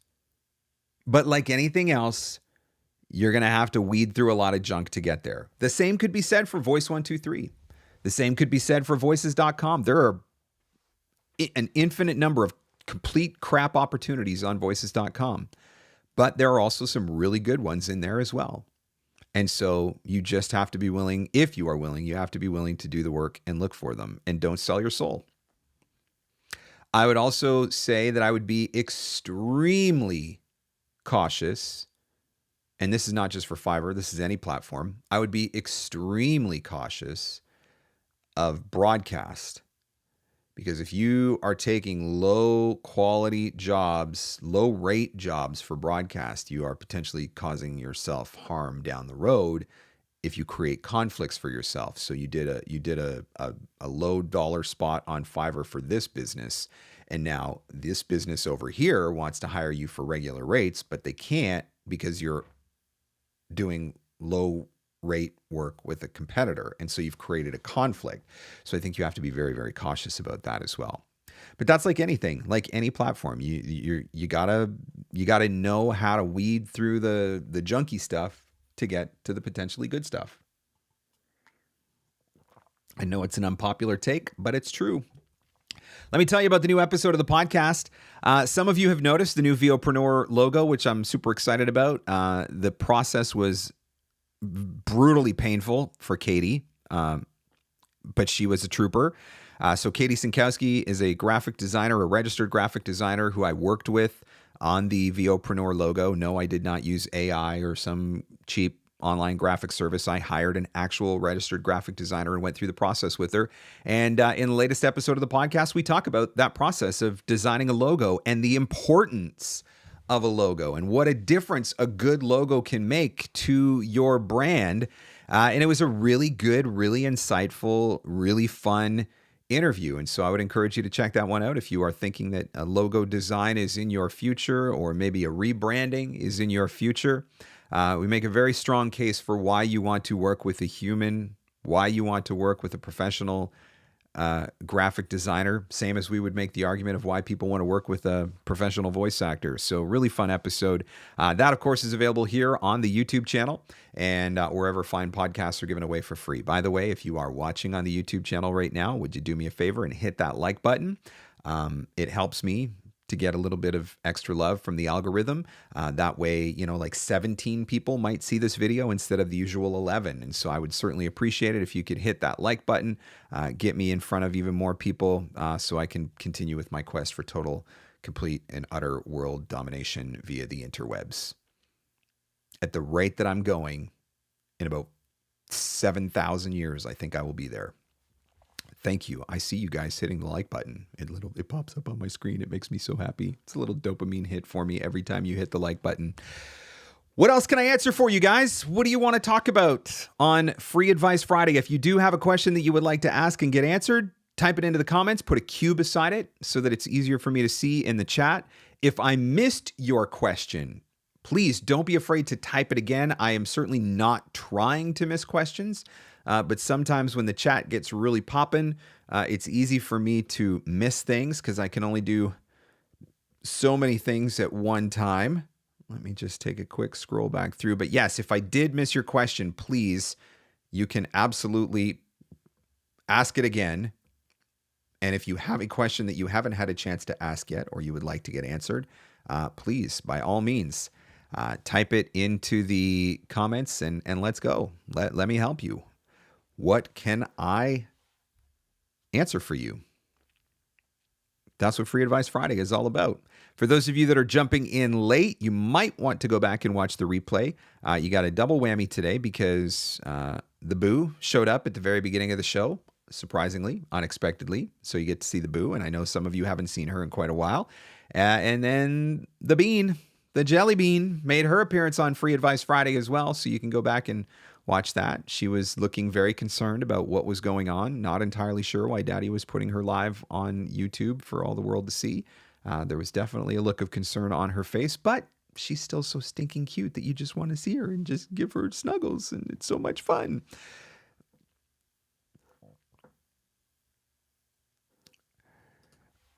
but like anything else, you're going to have to weed through a lot of junk to get there. The same could be said for Voice 123. The same could be said for voices.com. There are an infinite number of complete crap opportunities on voices.com, but there are also some really good ones in there as well. And so you just have to be willing, if you are willing, you have to be willing to do the work and look for them, and don't sell your soul. I would also say that I would be extremely cautious, and this is not just for Fiverr, this is any platform. I would be extremely cautious of broadcast, because if you are taking low quality jobs, low rate jobs for broadcast, you are potentially causing yourself harm down the road if you create conflicts for yourself. So you did a low dollar spot on Fiverr for this business, and now this business over here wants to hire you for regular rates, but they can't because you're doing low rate work with a competitor. And so you've created a conflict. So I think you have to be very, very cautious about that as well. But that's like anything, like any platform. You gotta know how to weed through the junky stuff to get to the potentially good stuff. I know it's an unpopular take, but it's true. Let me tell you about the new episode of the podcast. Some of you have noticed the new VOpreneur logo, which I'm super excited about. The process was brutally painful for Katie, but she was a trooper. So Katie Sinkowski is a graphic designer, a registered graphic designer who I worked with on the VOpreneur logo. No, I did not use AI or some cheap online graphic service. I hired an actual registered graphic designer and went through the process with her. And in the latest episode of the podcast, we talk about that process of designing a logo and the importance of a logo and what a difference a good logo can make to your brand. And it was a really good, really insightful, really fun interview. And so I would encourage you to check that one out if you are thinking that a logo design is in your future, or maybe a rebranding is in your future. We make a very strong case for why you want to work with a human, why you want to work with a professional graphic designer, same as we would make the argument of why people want to work with a professional voice actor. So really fun episode. That, of course, is available here on the YouTube channel and wherever fine podcasts are given away for free. By the way, if you are watching on the YouTube channel right now, would you do me a favor and hit that like button? It helps me to get a little bit of extra love from the algorithm. That way, like 17 people might see this video instead of the usual 11. And so I would certainly appreciate it if you could hit that like button, get me in front of even more people so I can continue with my quest for total, complete, and utter world domination via the interwebs. At the rate that I'm going, in about 7,000 years, I think I will be there. Thank you. I see you guys hitting the like button. It pops up on my screen. It makes me so happy. It's a little dopamine hit for me every time you hit the like button. What else can I answer for you guys? What do you want to talk about on Free Advice Friday? If you do have a question that you would like to ask and get answered, type it into the comments, put a Q beside it so that it's easier for me to see in the chat. If I missed your question, please don't be afraid to type it again. I am certainly not trying to miss questions. But sometimes when the chat gets really popping, it's easy for me to miss things because I can only do so many things at one time. Let me just take a quick scroll back through. But yes, if I did miss your question, please, you can absolutely ask it again. And if you have a question that you haven't had a chance to ask yet or you would like to get answered, please, by all means, type it into the comments and let's go. Let me help you. What can I answer for you? That's what Free Advice Friday is all about. For those of you that are jumping in late, you might want to go back and watch the replay. You got a double whammy today because the Boo showed up at the very beginning of the show, surprisingly, unexpectedly. So you get to see the Boo, and I know some of you haven't seen her in quite a while. And then the Bean, the Jelly Bean, made her appearance on Free Advice Friday as well. So you can go back and watch that. She was looking very concerned about what was going on. Not entirely sure why Daddy was putting her live on YouTube for all the world to see. There was definitely a look of concern on her face, but she's still so stinking cute that you just want to see her and just give her snuggles, and it's so much fun.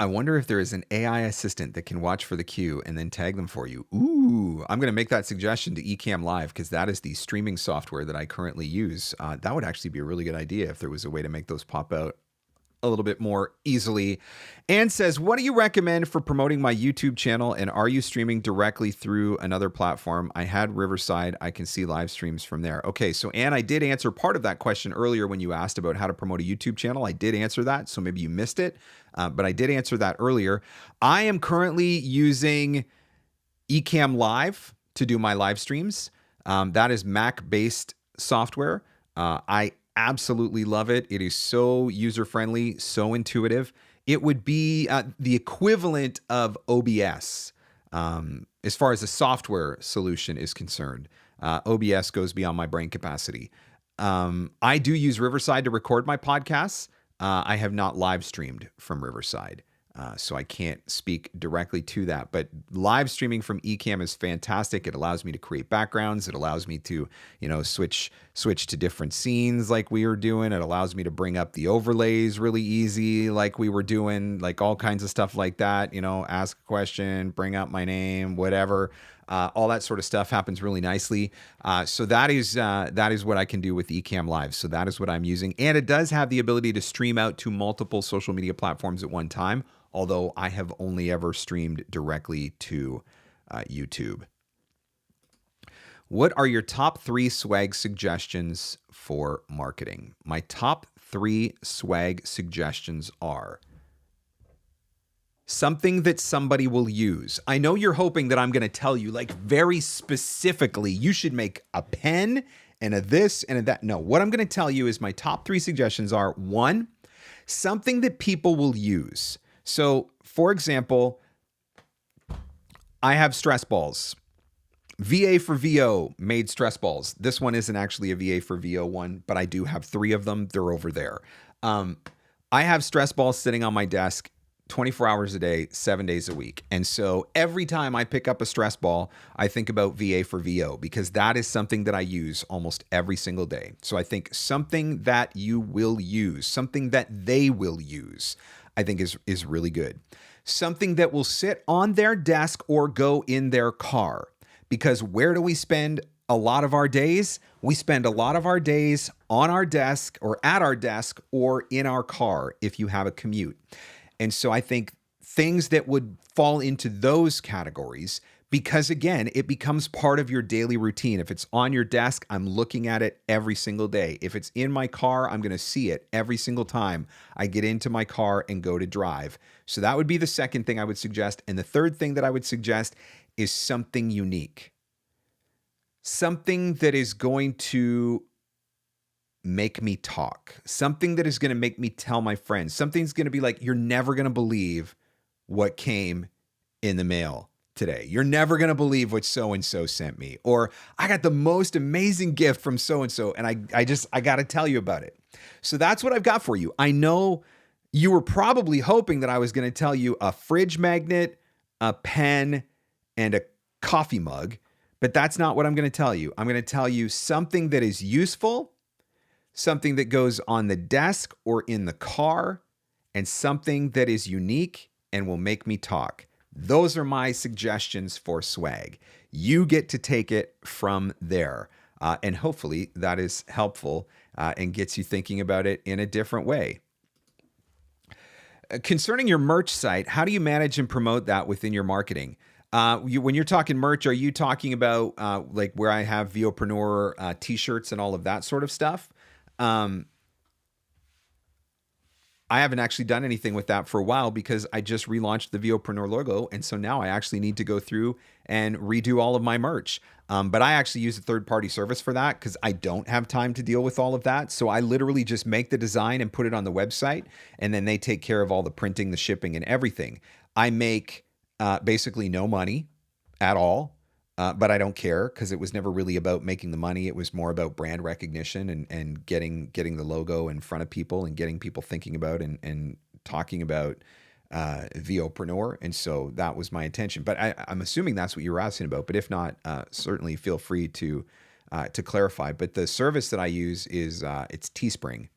I wonder if there is an AI assistant that can watch for the queue and then tag them for you. Ooh, I'm going to make that suggestion to Ecamm Live because that is the streaming software that I currently use. That would actually be a really good idea if there was a way to make those pop out a little bit more easily. Anne says, what do you recommend for promoting my YouTube channel? And are you streaming directly through another platform? I had Riverside. I can see live streams from there. Okay, so Anne, I did answer part of that question earlier when you asked about how to promote a YouTube channel. I did answer that, so maybe you missed it, but I did answer that earlier. I am currently using Ecamm Live to do my live streams. That is Mac-based software. I absolutely love it. It is so user-friendly, so intuitive. It would be the equivalent of OBS as far as a software solution is concerned. OBS goes beyond my brain capacity. I do use Riverside to record my podcasts. I have not live streamed from Riverside. So I can't speak directly to that, but live streaming from Ecamm is fantastic. It allows me to create backgrounds. It allows me to, switch to different scenes like we were doing. It allows me to bring up the overlays really easy like we were doing, like all kinds of stuff like that, ask a question, bring up my name, whatever. All that sort of stuff happens really nicely. So that is what I can do with Ecamm Live. So that is what I'm using. And it does have the ability to stream out to multiple social media platforms at one time, although I have only ever streamed directly to YouTube. What are your top 3 swag suggestions for marketing? My top 3 swag suggestions are something that somebody will use. I know you're hoping that I'm going to tell you like very specifically, you should make a pen and a this and a that. No, what I'm going to tell you is my top 3 suggestions are 1, something that people will use. So, for example, I have stress balls. VA for VO made stress balls. This one isn't actually a VA for VO one, but I do have 3 of them. They're over there. I have stress balls sitting on my desk 24 hours a day, 7 days a week. And so every time I pick up a stress ball, I think about VA for VO because that is something that I use almost every single day. So I think something that you will use, something that they will use, I think is really good. Something that will sit on their desk or go in their car. Because where do we spend a lot of our days? We spend a lot of our days on our desk or at our desk or in our car if you have a commute. And so I think things that would fall into those categories, because again, it becomes part of your daily routine. If it's on your desk, I'm looking at it every single day. If it's in my car, I'm going to see it every single time I get into my car and go to drive. So that would be the second thing I would suggest. And the third thing that I would suggest is something unique. Something that is going to make me talk. Something that is going to make me tell my friends. Something's going to be like, you're never going to believe what came in the mail today. You're never going to believe what so-and-so sent me. Or I got the most amazing gift from so-and-so and I got to tell you about it. So that's what I've got for you. I know you were probably hoping that I was going to tell you a fridge magnet, a pen, and a coffee mug, but that's not what I'm going to tell you. I'm going to tell you something that is useful, something that goes on the desk or in the car, and something that is unique and will make me talk. Those are my suggestions for swag. You get to take it from there. And hopefully that is helpful and gets you thinking about it in a different way. Concerning your merch site, how do you manage and promote that within your marketing? When you're talking merch, are you talking about like where I have VOpreneur t-shirts and all of that sort of stuff? I haven't actually done anything with that for a while because I just relaunched the VOpreneur logo. And so now I actually need to go through and redo all of my merch. But I actually use a third-party service for that because I don't have time to deal with all of that. So I literally just make the design and put it on the website. And then they take care of all the printing, the shipping, and everything. I make basically no money at all. But I don't care because it was never really about making the money. It was more about brand recognition and getting the logo in front of people and getting people thinking about and talking about VOpreneur. And so that was my intention. But I'm assuming that's what you were asking about. But if not, certainly feel free to clarify. But the service that I use is it's Teespring.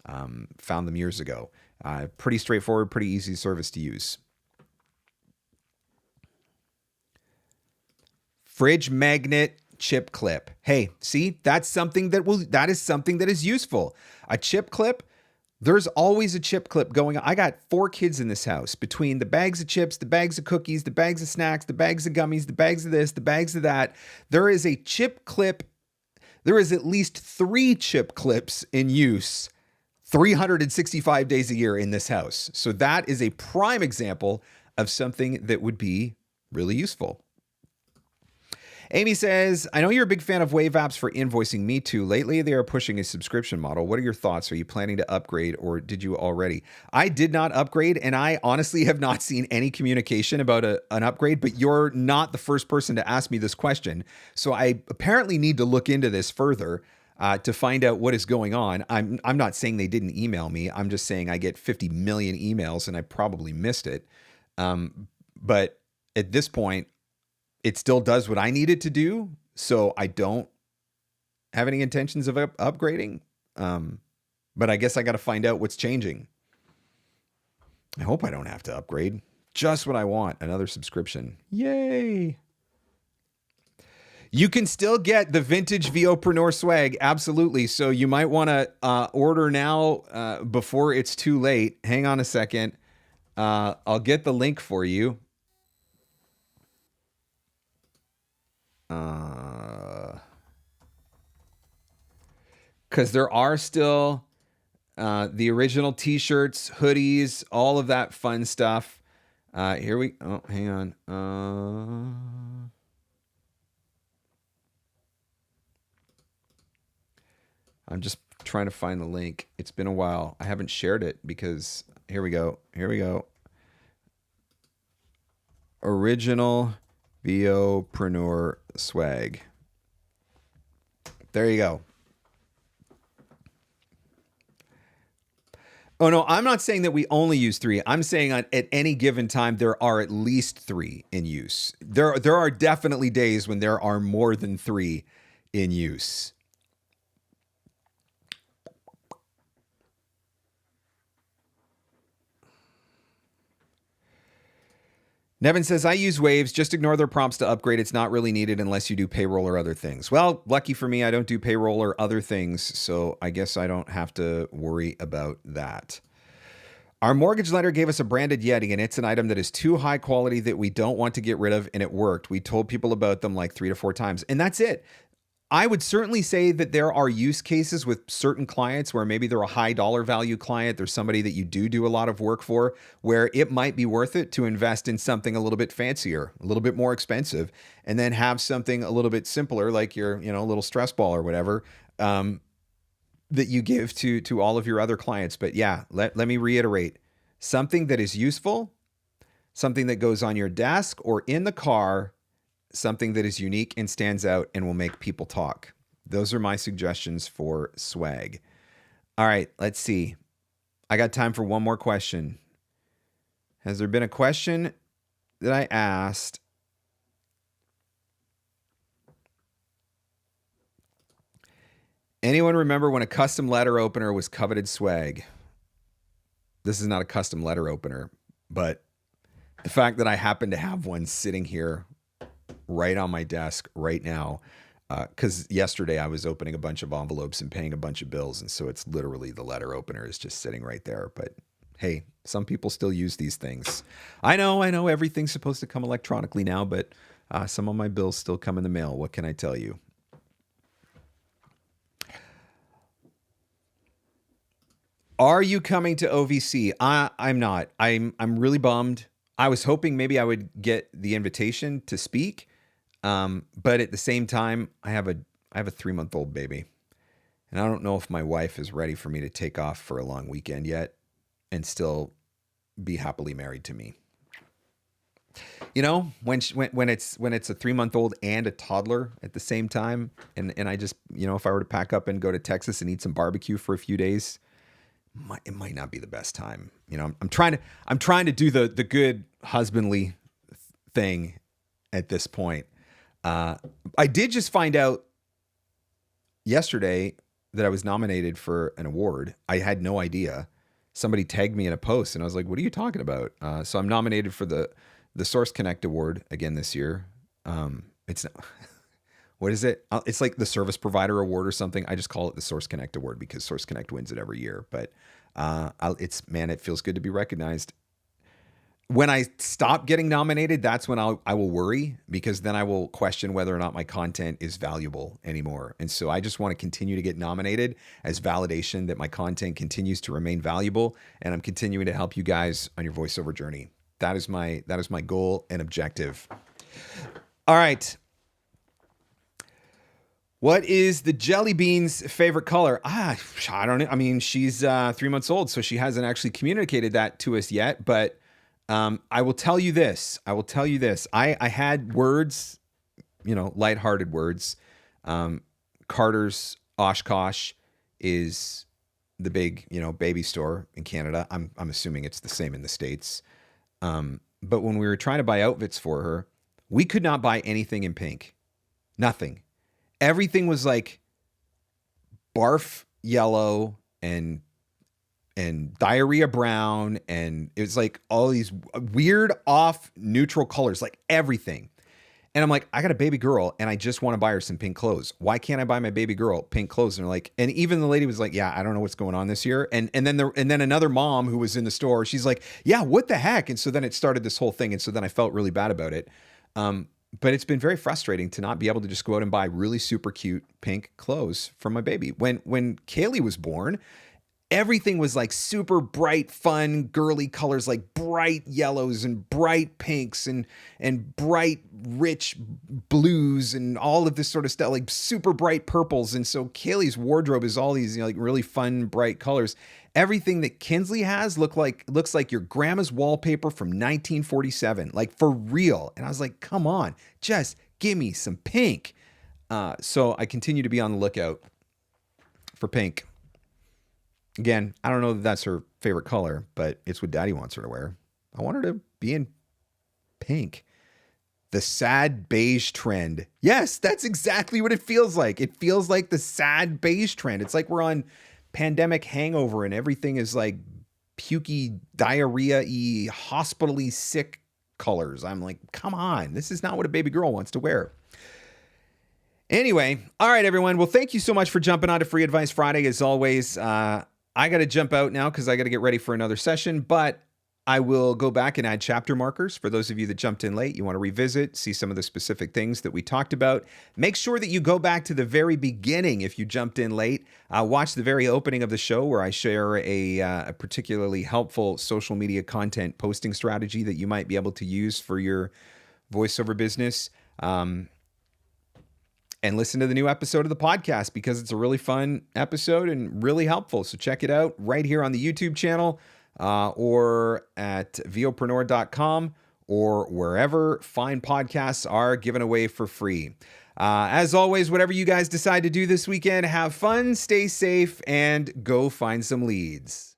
Found them years ago. Pretty straightforward, pretty easy service to use. Fridge magnet chip clip. Hey, see, that is something that is useful. A chip clip. There's always a chip clip going on. I got 4 kids in this house. Between the bags of chips, the bags of cookies, the bags of snacks, the bags of gummies, the bags of this, the bags of that, there is a chip clip. There is at least 3 chip clips in use 365 days a year in this house. So that is a prime example of something that would be really useful. Amy says, I know you're a big fan of WaveApps for invoicing. Me too. Lately, they are pushing a subscription model. What are your thoughts? Are you planning to upgrade or did you already? I did not upgrade, and I honestly have not seen any communication about an upgrade, but you're not the first person to ask me this question. So I apparently need to look into this further to find out what is going on. I'm not saying they didn't email me. I'm just saying I get 50 million emails and I probably missed it. But at this point, it still does what I need it to do, so I don't have any intentions of upgrading. But I guess I got to find out what's changing. I hope I don't have to upgrade. Just what I want, another subscription. Yay! You can still get the vintage VOpreneur swag, absolutely. So you might want to order now before it's too late. Hang on a second. I'll get the link for you. Because there are still the original t-shirts, hoodies, all of that fun stuff. Hang on. I'm just trying to find the link. It's been a while. I haven't shared it because here we go. Original VOpreneur swag. There you go. Oh, no, I'm not saying that we only use 3. I'm saying at any given time, there are at least 3 in use. There are definitely days when there are more than 3 in use. Nevin says, I use Waves. Just ignore their prompts to upgrade. It's not really needed unless you do payroll or other things. Well, lucky for me, I don't do payroll or other things, so I guess I don't have to worry about that. Our mortgage lender gave us a branded Yeti, and it's an item that is too high quality that we don't want to get rid of, and it worked. We told people about them like 3 to 4 times, and that's it. I would certainly say that there are use cases with certain clients where maybe they're a high dollar value client. There's somebody that you do a lot of work for where it might be worth it to invest in something a little bit fancier, a little bit more expensive, and then have something a little bit simpler like your, little stress ball or whatever that you give to all of your other clients. But yeah, let me reiterate, something that is useful, something that goes on your desk or in the car, something that is unique and stands out and will make people talk. Those are my suggestions for swag. All right, let's see. I got time for one more question. Has there been a question that I asked? Anyone remember when a custom letter opener was coveted swag? This is not a custom letter opener, but the fact that I happen to have one sitting here right on my desk right now, because yesterday I was opening a bunch of envelopes and paying a bunch of bills, and so it's literally the letter opener is just sitting right there. But hey, some people still use these things. I know everything's supposed to come electronically now, but some of my bills still come in the mail. What can I tell you? Are you coming to OVC? I'm not. I'm really bummed. I was hoping maybe I would get the invitation to speak. But at the same time, I have a 3-month-old baby, and I don't know if my wife is ready for me to take off for a long weekend yet and still be happily married to me. When it's a 3-month-old and a toddler at the same time, and I just, if I were to pack up and go to Texas and eat some barbecue for a few days, it might not be the best time. I'm trying to do the good husbandly thing at this point. I did just find out yesterday that I was nominated for an award. I had no idea. somebody tagged me in a post, and I was like, what are you talking about? So I'm nominated for the Source Connect Award again this year. It's what is it? It's like the Service Provider Award or something. I just call it the Source Connect Award because Source Connect wins it every year. But it feels good to be recognized. When I stop getting nominated, that's when I will worry, because then I will question whether or not my content is valuable anymore. And so I just want to continue to get nominated as validation that my content continues to remain valuable, and I'm continuing to help you guys on your voiceover journey. That is my goal and objective. All right. What is the Jelly Bean's favorite color? I don't know. I mean, she's 3 months old, so she hasn't actually communicated that to us yet. But I will tell you this. I had words, lighthearted words. Carter's Oshkosh is the big, baby store in Canada. I'm assuming it's the same in the States. But when we were trying to buy outfits for her, we could not buy anything in pink. Nothing. Everything was like barf yellow and diarrhea brown, and it was like all these weird off neutral colors, like everything. And I'm like, I got a baby girl and I just want to buy her some pink clothes. Why can't I buy my baby girl pink clothes? And they're like, and even the lady was like, yeah, I don't know what's going on this year. And then another mom who was in the store, she's like, yeah, what the heck? And so then it started this whole thing. And so then I felt really bad about it. But it's been very frustrating to not be able to just go out and buy really super cute pink clothes for my baby. When Kaylee was born, everything was like super bright, fun, girly colors, like bright yellows and bright pinks and bright, rich blues and all of this sort of stuff, like super bright purples. And so Kaylee's wardrobe is all these, like really fun, bright colors. Everything that Kinsley has looks like your grandma's wallpaper from 1947, like for real. And I was like, come on, just give me some pink. So I continue to be on the lookout for pink. Again, I don't know that that's her favorite color, but it's what Daddy wants her to wear. I want her to be in pink. The sad beige trend. Yes, that's exactly what it feels like. It feels like the sad beige trend. It's like we're on pandemic hangover and everything is like pukey, diarrhea-y, hospital-y sick colors. I'm like, come on. This is not what a baby girl wants to wear. Anyway, all right, everyone. Well, thank you so much for jumping on to Free Advice Friday. As always, I got to jump out now because I got to get ready for another session, but I will go back and add chapter markers for those of you that jumped in late. You want to revisit, see some of the specific things that we talked about. Make sure that you go back to the very beginning if you jumped in late. Watch the very opening of the show where I share a particularly helpful social media content posting strategy that you might be able to use for your voiceover business. And listen to the new episode of the podcast because it's a really fun episode and really helpful. So check it out right here on the YouTube channel. Or at VOpreneur.com or wherever fine podcasts are given away for free. As always, whatever you guys decide to do this weekend, have fun, stay safe, and go find some leads.